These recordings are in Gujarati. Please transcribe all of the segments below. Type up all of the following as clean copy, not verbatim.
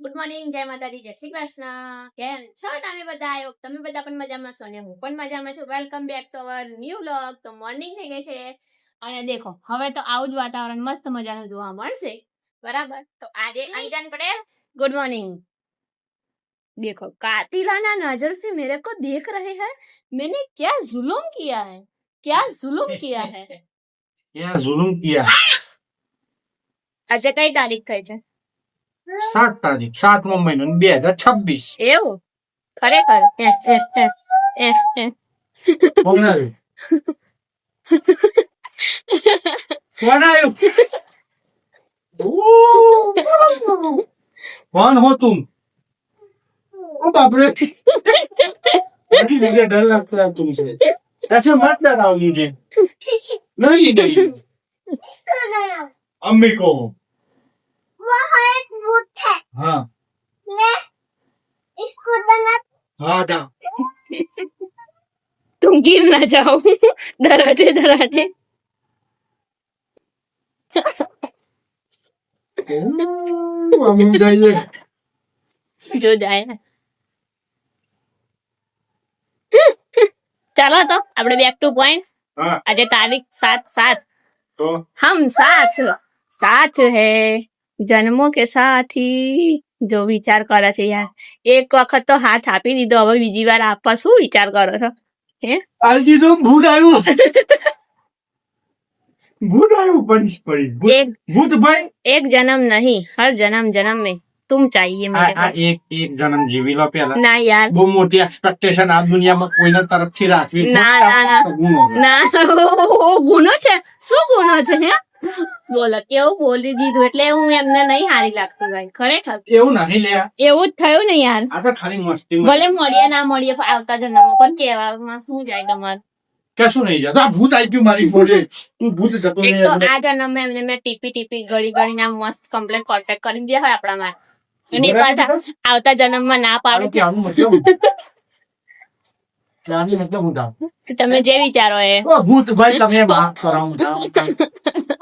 ગુડ મોર્નિંગ, જય માતાજી, જય શ્રી કૃષ્ણ. કેમ છો તમે બધા? તમે બધા પણ મજામાં છો ને હું પણ મજામાં છું. Welcome back to our new vlog. તો મોર્નિંગ થઈ ગઈ છે અને દેખો હવે તો આવું જ વાતાવરણ મસ્ત મજાનું જોવા મળશે, બરાબર? તો આજે અંજન પટેલ, ગુડ મોર્નિંગ. देखो कातिलाना नजर से मेरे को देख रहे हैं. मैंने क्या जुल्म किया है, क्या जुल्म किया है, क्या जुल्म किया. આજે કઈ તારીખ થઈ છે? 7 તારીખ 7મો મહિનો 2026. એવું ખરેખર? કોણ આવ્યું? કોણ આવ્યું? कौन हो तुम? ओ बाप रे, मुझे डर लगता है तुमसे. ऐसे मत डराओ मुझे. नहीं नहीं, अम्मी को. वो एक भूत है. हाँ मैं इसको दंगा. हाँ जा. तुम गिर ना जाओ डराते डराते. हम जाइए. जो जाए चलो तो આપણે બેક ટુ પોઈન્ટ. हाँ આજે તારીખ 7/7. तो हम साथ साथ है जन्मों के साथी. જો વિચાર કરે છે યાર, એક વખત તો હાથ આપી દીધો, હવે બીજી વાર આપવા શું વિચાર કરો છો? હે आलजी तो भूत आयु. भूत आयु पड़ी पड़ी. एक भूत भाई. एक जन्म नहीं, हर जन्म जन्म में तुम चाहिए मेरे આ को. એક જન્મ જીવી લો પેલા. ના યાર, બહુ મોટી એક્સપેક્ટેશન આ દુનિયામાં કોઈના તરફથી રાખવી ના, ના, ના. ગુનો છે. ના ગુનો છે? શું ગુનો છે? હે બોલો, કેવું બોલી દીધું એટલે હું એમને નહીં હારી લાગતી ભાઈ, ખરેખર એવું નહીં લે. એવું જ થયું ને યાર. આ તો ખાલી મસ્તી ભલે મળીએ ના મળીએ આવતા જન્મમાં, પણ કહેવામાં શું જાય તમારે? કશું નહીં જતો. આ ભૂત આવી ગયું મારી જોડે. તું ભૂત જતો એક તો નહીં. આ જન્મમાં એમને મેં ટીપી ટીપી ગળી ગળી ના મસ્ત કમ્પ્લેટ કોન્ટેક્ટ કરી દે હોય આપણા માં, એની પાછા આવતા જન્મમાં ના પાડું કે આનું મતલબ આનું મતલબ હું થાવ. તમે જે વિચારો એ. ઓ ભૂત ભાઈ તમે વાત કરો.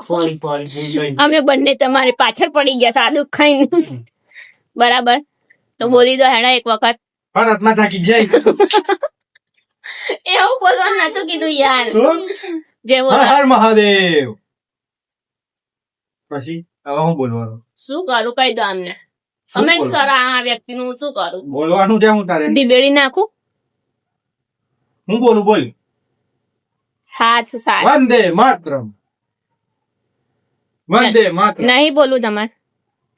Sorry sorry. અમે બંને તમારી પાછળ પડી ગયા હતા આ દુઃખ ખાઈને, બરાબર? તો બોલી દો હેડા એક વખત. ભારતમાં થાકી જાય. એવું બોલવાનું નતું કીધું યાર, તો જે હર બોલો. હર મહાદેવ. પછી હવે હું બોલવાનું. શું કરું કહી દો અમને. શું કમેન્ટ બોલવાનું? કરો આ વ્યક્તિનું શું કરું. બોલવાનું છે હું તારે. ઢીબેડી નાખું. હું બોલું બોલ. સાથ સાથ વંદે માતરમ. વંદે માતરમ. નહીં બોલું તમારે,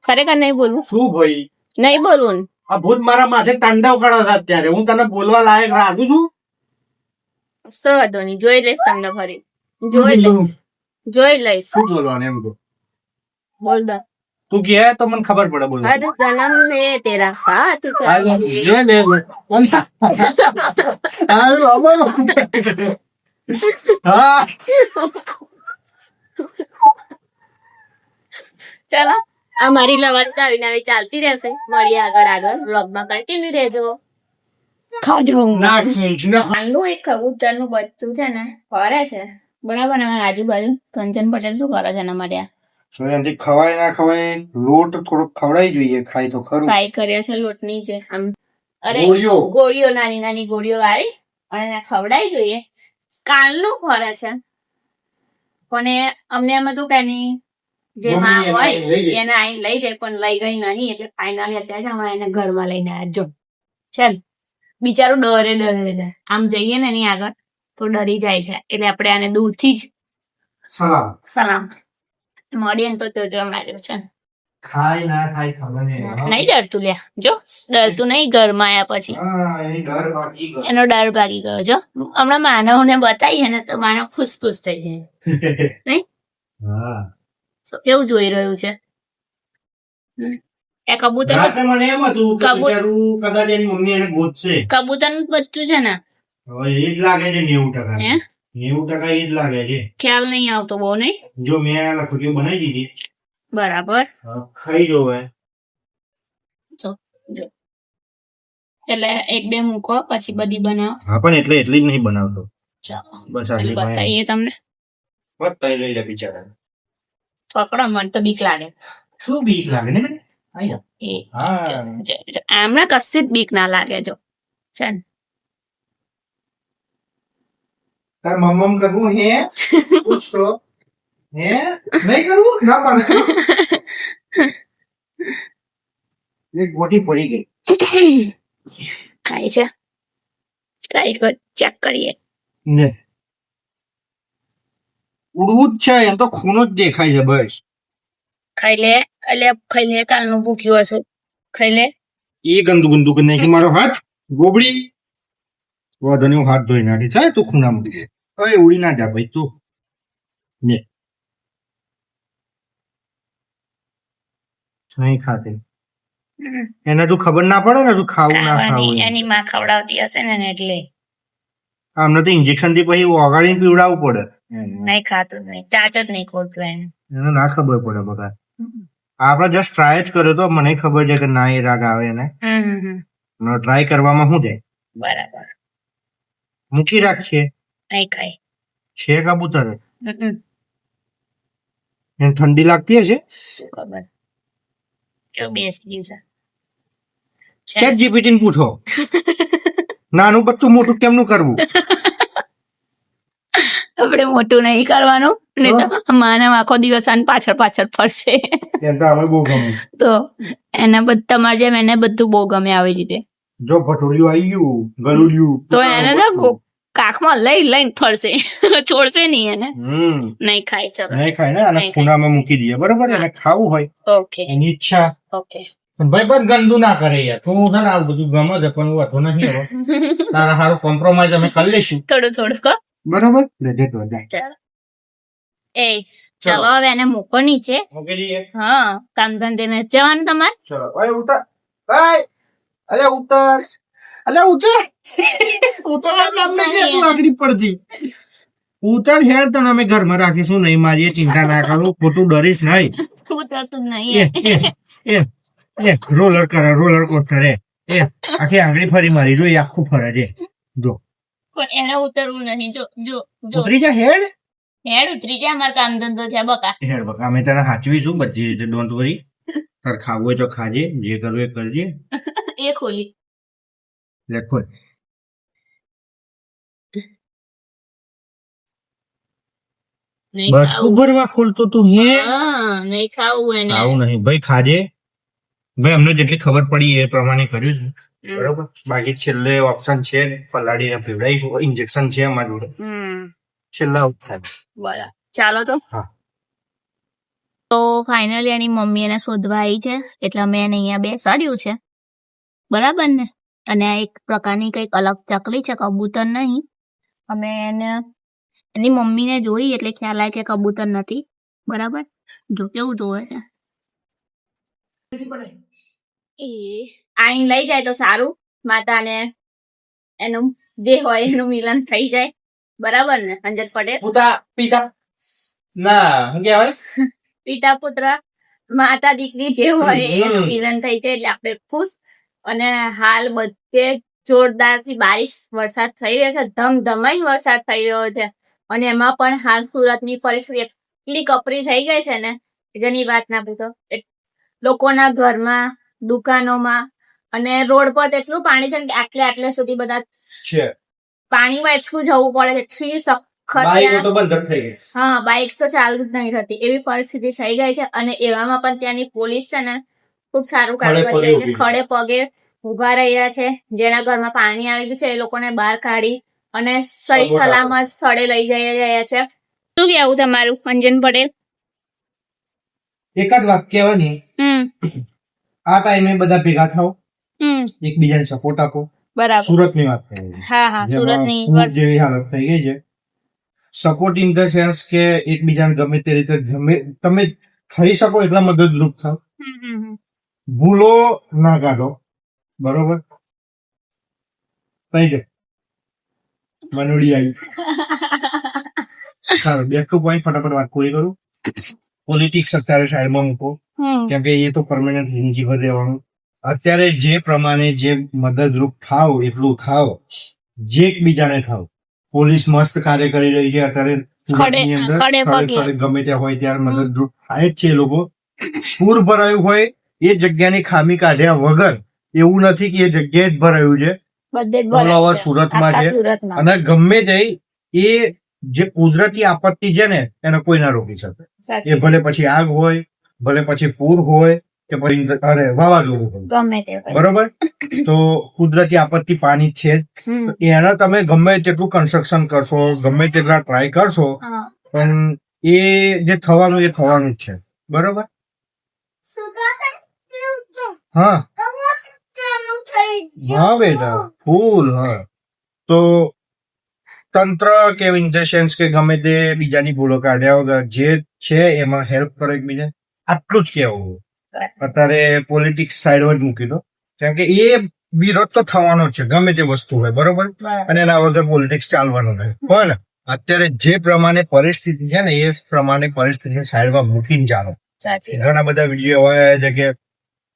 ખરેખર નહીં બોલવું, શું ભાઈ? નહીં બોલવું. આ ભૂત મારા માથે તાંડવ કરે છે અત્યારે. હું તને બોલવા લાયક રાખું છું. સહદો નહીં, જોઈ લઈશ તમને ફરી, જોઈ લઈશ, જોઈ લઈશ. શું બોલવાનું એમ તો બોલ દો. તું કહે તો મને ખબર પડે. બોલ. હર જન્મ में तेरा साथ चाहिए. જે લે હા. ચલો, આ મારી લવારી નવી નવી ચાલતી રહેશે. મળીએ આગળ આગળ વ્લોગમાં, કન્ટિન્યુ રહેજો. ખાજો. આનું એક કબૂતરનું બચ્ચું છે ને ફરે છે, બરાબર? અમારા આજુબાજુ કંચન પટેલ શું કરે છે એના માટે? એનાથી ખવાય ના ખવાય લોટ થોડોક ખવડાવી જોઈએ. ખાય તો ખરું. ફ્રાય કર્યો છે લોટની છે આમ, અરે ગોળીઓ. ગોળીઓ, નાની નાની ગોળીઓ વાળી અને એને ખવડાવી જોઈએ. કાલનું ફરે છે, પણ એ અમને એમ હતું કે એની જે મમ્મી માં એને હોય અહીં લઈ ગઈ. એને અહીં લઈ જાય, પણ લઈ ગઈ નહીં. એટલે ફાઇનલી અત્યારે અમે એને ઘરમાં લઈને આવ્યા. જો ચાલ, બિચારું ડરે જાય. આમ જઈએ ને એની આગળ તો ડરી જાય છે, એટલે આપણે આને દૂરથી જ સલામ. સલામ મળીએ ને તો હમણાં છે. ખાય ના ખાય ખબર નહીં. નહીં ડરતું, લ્યા જો ડરતું નહીં. ઘરમાં આવ્યા પછી હા, એની ડર બાકી ગયો. એનો ડર ભાગી ગયો. જો હમણાં માનવને બતાવીએ ને તો માનવ ખુશ ખુશ થઈ જાય. નહીં? હા. So, કેવું જોઈ રહ્યું છે એ કબૂતર? રાત્રે મને એમ હતું કે કબૂતર- બિચારું કદાચ એની મમ્મી એને ગોતશે. કબૂતરનું બચ્ચું છે ને, હવે એ જ લાગે છે 90%. હે? 90% એ જ લાગે છે. ખ્યાલ નહીં આવતો બહુ. નહીં? જો મેં લખોટીઓ બનાવી દીધી. બરાબર. હવે ખાઈ જોવે. એટલે એક બે મૂકો પછી બધી બનાવો. હા, પણ એટલી જ નહીં બનાવતો. ચાલો બસ ચાલો બતાવીએ તમને. બતાવી લઈ લે બિચારા. પકડો, મને તો બીક લાગે. શું બીક લાગે ને? એ હા આમને કશી જ બીક ના લાગે જો છે ને. તાર મમ્મ કરવું હે પૂછ તો હે નહીં કરવું ના પાડે એક ગોટી પડી ગઈ ખાય છે ટ્રાય ચેક કરીએ. ને ઉડવું જ છે એમ તો ખૂનો જ દેખાય છે બસ ખાઈ લે એટલે ખાઈ લે કાલનું ભૂખ્યું હશે ખાઈ લે. એ ગંદુ ગંદુ કરી નાખી મારો હાથ ગોબડી વાંધો નહીં હું હાથ ધોઈ નાખી છે તું ખૂણામાં હવે ઉડી ના જા ભાઈ તું ને નહીં ખાતી એને તું ખબર ના પડે ને તું ખાવું ના ખાવું ખાવાની એમ. એની માં ખવડાવતી હશે ને એટલે આમને તો ઇન્જેક્શન થી પછી ઓગાળીને પીવડાવવું પડે નહીં ખાતું જ નહીં ચાચ જ નહીં ખોલતું એને. એને ના ખબર પડે બગા આપણે જસ્ટ ટ્રાય જ કર્યો તો મને ખબર છે કે ના એ રાગ આવે એને ટ્રાય કરવામાં શું જાય બરાબર મૂકી રાખીએ નહીં ખાય. છે કબૂતર એને ઠંડી લાગતી હશે શું ખબર કેવું બેસી ગયું છે. ચેટ જીપીટી ને પૂછો નાનું બચ્ચું મોટું કેમનું કરવું આપણે મોટું નહીં કરવાનું ને તો માનવ આખો દિવસ આને પાછળ પાછળ ફરશે એમ તો અમે બહુ ગમે તો એને તમારે જેમ એને બધું બહુ ગમે આવી રીતે જો ભટોડિયું આવી ગયું ગલુડિયું તો એને તો કાખમાં લઈને ફરશે છોડશે નહીં એને. નહીં ખાય ચલો નહીં ખાય ને અને નહીં ખાય. ખૂણામાં મૂકી દઈએ બરોબર એને ખાવું હોય ઓકે એની ઈચ્છા ઓકે પણ ભાઈ પણ ગંદુ ના કરે યાર તું છે ને આ બધું ગમે છે પણ વાંધો નહીં હવે તારા સારું કોમ્પ્રોમાઇઝ અમે કરી લઈશું થોડું થોડું કહો બરોબર લેજે તો જાય ચાલો એ ચલો હવે એને મૂકો નીચે. મૂકી દઈએ હા કામ ધંધે ને જવાનું તમારે. ચલો ઓય ઉતાર ઓય અલે ઉતાર અલે ઉતાર ઉતાર નામ નહીં તું આગળ પડતી ઉતાર હેર તને અમે ઘરમાં રાખીશું નહીં મારી ચિંતા ના કરું ખોટું ડરીશ નહીં ઉતરતું એ નહીં. એ એ રોલર કરે રોલર કોસ્ટર એ આખી આંગળી ફરી મારી જો એ આખું ફરે છે જો પણ એને ઉતરવું નહીં. જો જો જો ઉતરી જા હેડ હેડ ઉતરી જાય. અમારે કામ ધંધો છે બકા. હેડ બકા અમે તને સાચવીશું બધી રીતે ડોન્ટ વરી તાર ખાવું હોય તો ખાજે જે કરવું એ કરજે એ ખોલી લે ખોલ નહીં બસ ખાવું. ઉભરવા ખોલતો તું હે હા નહીં ખાવું એને. આવું નહીં ભાઈ ખાજે ભાઈ અમને જેટલી ખબર પડી એ પ્રમાણે કર્યું છે બરોબર બાકી છેલ્લે ઓપ્શન છે પલાળીને પીવડાવીશું ઇન્જેક્શન છે અમારી જોડે છેલ્લા થાય બરાબર ચાલો તો. હા. તો ફાઇનલી એની મમ્મી એને શોધવા આવી છે એટલે અમે એને અહીંયા બેસાડ્યું છે બરાબર ને. અને આ એક પ્રકારની કંઈક અલગ ચકલી છે કબૂતર નહીં. અમે એને એની મમ્મીને જોઈ એટલે ખ્યાલ આવે કે કબૂતર નથી બરાબર. જો કેવું જોવે છે એ આઈને લઈ જાય તો સારું માતાને એનું જે હોય એનું મિલન થઈ જાય બરાબર ને. અંજન પટેલ પિતા ના શું કહેવાય પિતા પુત્ર માતા દીકરી જે હોય એનું મિલન થઈ જાય એટલે આપણે ખુશ. અને હાલ બધે જોરદાર થી બારિશ વરસાદ થઈ રહ્યો છે ધમધમાઈ વરસાદ થઈ રહ્યો છે. અને એમાં પણ હાલ સુરતની પરિસ્થિતિ એટલી કપરી થઈ ગઈ છે ને જેની વાત ના પૂછો. લોકોના ઘરમાં દુકાનોમાં અને રોડ પર તો એટલું પાણી છે કે આટલે સુધી બધા છે પાણીમાં એટલું જવું પડે છે એટલી સખત બાઈકો તો બંધ થઈ ગઈ હા બાઇક તો ચાલુ જ નહીં થતી એવી પરિસ્થિતિ થઈ ગઈ છે. અને એવામાં પણ ત્યાંની પોલીસ છે ને ખુબ સારું કામ કરી રહી છે. ખડે પગે ઉભા રહ્યા છે. જેના ઘરમાં પાણી આવી ગયું છે એ લોકોને બહાર કાઢી અને સહી સલામત સ્થળે લઈ જઈ રહ્યા છે. શું કહેવું તમારું અંજન પટેલ? એક જ વાત કહેવાની આ ટાઈમે બધા ભેગા થાઓ એકબીજાને સપોર્ટ આપો બરાબર. સુરતની વાત કરી હા હા સુરતની જેવી હાલત થઈ ગઈ છે સપોર્ટ ઇન ધ સેન્સ કે એકબીજાને ગમે તે રીતે તમે થઈ શકો એટલા મદદરૂપ થાવ ભૂલો ના કાઢો બરોબર થઈ જાય મનુડી આવી સારું બેક ટુ પોઈન્ટ ફટાફટ વાત પૂરી કરું પોલિટિક્સ અત્યારે સાઈડમાં મૂકો કેમ કે એ તો પરમાનન્ટ જિંદગી રહેવાનું અત્યારે જે પ્રમાણે જે મદદરૂપ થાવ એટલું થાવ જે એકબીજાને થાવ પોલીસ મસ્ત કાર્ય કરી રહી છે અત્યારે સુરતની અંદર ખડે પગે. ગમે ત્યાં હોય ત્યારે મદદરૂપ થાય જ છે એ લોકો પૂર ભરાયું હોય એ જગ્યાની ખામી કાઢ્યા વગર એવું નથી કે એ જગ્યાએ જ ભરાયું છે. બધે જ All over ભરાય છે. સુરતમાં આખા છે. સુરતમાં. અને ગમે તે એ જે કુદરતી આપત્તિ છે ને એને કોઈ ના રોકી શકે. સાચી. એ ભલે પછી આગ હોય, ભલે પછી પૂર હોય કે પછી વાવાઝોડું હોય, ગમે તે હોય. બરોબર. તો કુદરતી આપત્તિ પાણી છે જ. હમ. તો એને તમે ગમે તેટલું કન્સ્ટ્રક્શન કરશો, ગમે તેટલા ટ્રાય કરશો, હા. પણ એ જે થવાનું એ થવાનું જ છે. બરોબર. સુગર હા ચાલુ થઈ હા બેટા, ફૂલ. હા તો તંત્ર કે ઇન ધ સેન્સ કે ગમે તે બીજાની ભૂલો કાઢ્યા વગર જે છે એમાં હેલ્પ કરો એકબીજા, આટલું જ કેવું. અત્યારે પોલિટિક્સ સાઈડ જ મૂકી દો, કેમ કે એ વિરોધ તો થવાનો જ છે ગમે તે વસ્તુ હોય. બરોબર. અને એના વગર પોલિટિક્સ ચાલવાનું નહીં હોય ને. અત્યારે જે પ્રમાણે પરિસ્થિતિ છે ને એ પ્રમાણે પરિસ્થિતિને સાઈડમાં મૂકીને ચાલો. સાચી. ઘણા બધા વિડીયો હોય છે કે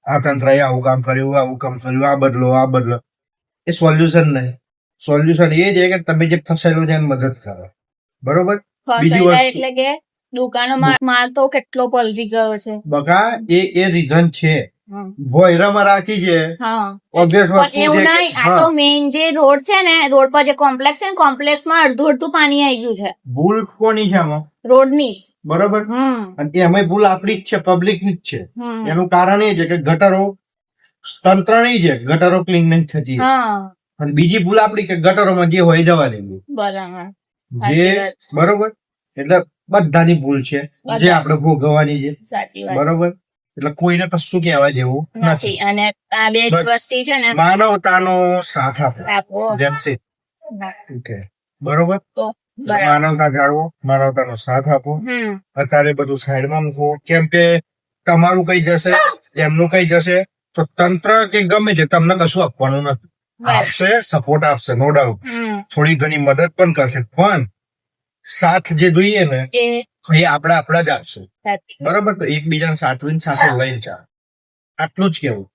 આ તંત્રએ આવું કામ કર્યું, આવું કામ કર્યું, આ બદલો, આ બદલો. એ સોલ્યુશન નહીં. સોલ્યુશન એ છે કે તમે જે ફસાયેલો છે એને મદદ કરો. બરોબર. બીજી ફસાયેલા વસ્તુ એટલે કે દુકાનોમાં માલ તો કેટલો પલળી ગયો છે. બકા એ રીઝન છે. હમ. ભોયરામાં રાખી છે. હા. Obvious પણ વસ્તુ એવું છે કે- નહીં, આ તો મેઇન જે રોડ છે ને, રોડ પર જે કોમ્પ્લેક્સ છે ને, કોમ્પ્લેક્સમાં અડધું પાણી આવી ગયું છે ભૂલ કોની છે આમાં? રોડની જ. બરોબર. હમ. અને એમાંય ભૂલ આપડી જ છે, પબ્લિક ની જ છે. હમ. એનું કારણ એ છે કે ગટરો તંત્રની છે, ગટરો ક્લીન નથી થતી. હા. અને બીજી ભૂલ આપડી કે ગટરોમાં જે હોય એ જવા દેવું. બરાબર. જે સાચી વાત. બરોબર. એટલે બધાની ભૂલ છે જે આપણે ભોગવવાની છે. સાચી વાત. બરોબર. એટલે કોઈને કશું કહેવા જેવું નથી. નથી. અને આ બે જ બસ. વસ્તી છે ને, માનવતાનો સાથ આપો. આપો. That's it. Okay. બરોબર. તો બરાબર. માનવતા જાળવો, માનવતાનો સાથ આપો. હમ. અત્યારે બધું સાઈડમાં મૂકો, કેમ કે તમારું કઈ જશે, એમનું કઈ જશે, તો તંત્ર કે ગમે તે તમને કશું આપવાનું નથી. બરાબર. આપશે, સપોર્ટ આપશે, નો ડાઉટ. હમ. થોડી ઘણી મદદ પણ કરશે, પણ સાથ જે જોઈએ ને એ એ આપણા જ આપશે. સાચી. બરોબર. તો એકબીજાને સાચવીને સાથે લઈને ચાલો. આટલું જ કેવું.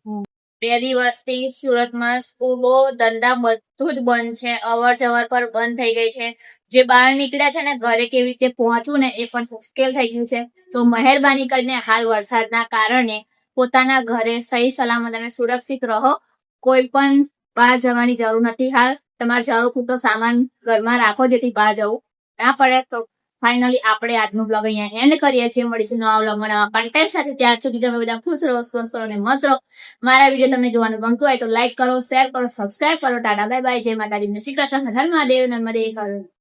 બે દિવસથી સુરતમાં સ્કૂલો, ધંધા બધું જ બંધ છે. અવર જવર પર બંધ થઈ ગઈ છે. જે બહાર નીકળ્યા છે ને, ઘરે કેવી રીતે પહોંચવું ને એ પણ મુશ્કેલ થઈ ગયું છે. તો મહેરબાની કરીને હાલ વરસાદના કારણે પોતાના ઘરે સહી સલામત અને સુરક્ષિત રહો. કોઈ પણ બહાર જવાની જરૂર નથી. હાલ તમારે જરૂર પૂરતો સામાન ઘરમાં રાખો, જેથી બહાર જવું ના પડે. તો ફાઇનલી આપણે આજનું બ્લોગ અહીંયા એન્ડ કરીએ છીએ. મળીશું નવા બ્લોગમાં નવા કન્ટેન્ટ સાથે. ત્યાર સુધી તમે બધા ખુશ રહો, સ્વસ્થ રહો અને મસ્ત રહો. મારા વિડીયો તમને જોવાનું ગમતું હોય તો લાઈક કરો, શેર કરો, સબસ્ક્રાઇબ કરો. Tata bye bye. જય માતાજી, શ્રી કૃષ્ણ, હર મહાદેવ, નર્મદે હર.